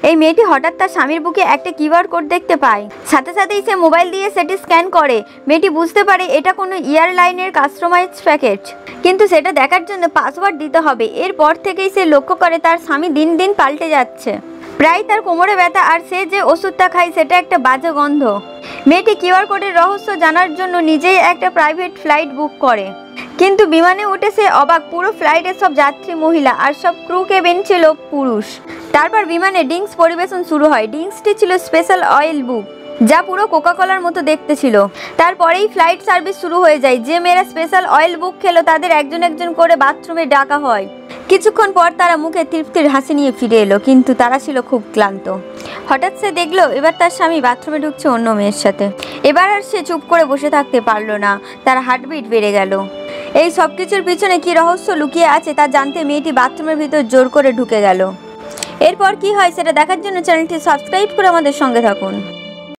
এই মেয়েটি হঠাৎ তার স্বামীর বুকে একটা কিউআর কোড দেখতে পায়। সাথে সাথেই সে মোবাইল দিয়ে সেটি স্ক্যান করে। মেয়েটি বুঝতে পারে এটা কোনো এয়ারলাইনের কাস্টমাইজ প্যাকেজ, কিন্তু সেটা দেখার জন্য পাসওয়ার্ড দিতে হবে। এরপর থেকেই সে লক্ষ্য করে তার স্বামী দিন দিন পাল্টে যাচ্ছে। প্রায় তার কোমরে ব্যথা, আর সে যে ওষুধটা খায় সেটা একটা বাজে গন্ধ। মেয়েটি কিউআর কোডের রহস্য জানার জন্য নিজেই একটা প্রাইভেট ফ্লাইট বুক করে, কিন্তু বিমানে উঠে সে অবাক, পুরো ফ্লাইটের সব যাত্রী মহিলা আর সব ক্রু কেবিন ছিল পুরুষ। তারপর বিমানে ড্রিঙ্কস পরিবেশন শুরু হয়। ড্রিঙ্কসটি ছিল স্পেশাল অয়েল বুক, যা পুরো কোকাকোলার মতো দেখতে ছিল। তারপরেই ফ্লাইট সার্ভিস শুরু হয়ে যায়। যে মেয়েরা স্পেশাল অয়েল বুক খেলো তাদের একজন একজন করে বাথরুমে ডাকা হয়। কিছুক্ষণ পর তারা মুখে তৃপ্তির হাসি নিয়ে ফিরে এলো, কিন্তু তারা ছিল খুব ক্লান্ত। হঠাৎ সে দেখলো এবার তার স্বামী বাথরুমে ঢুকছে অন্য মেয়ের সাথে। এবার আর সে চুপ করে বসে থাকতে পারলো না, তার হার্টবিট বেড়ে গেল। এই সব কিছুর পিছনে কি রহস্য লুকিয়ে আছে তা জানতে মেয়েটি বাথরুমের ভিতর জোর করে ঢুকে গেল। এরপর কি হয় সেটা দেখার জন্য চ্যানেলটি সাবস্ক্রাইব করে আমাদের সঙ্গে থাকুন।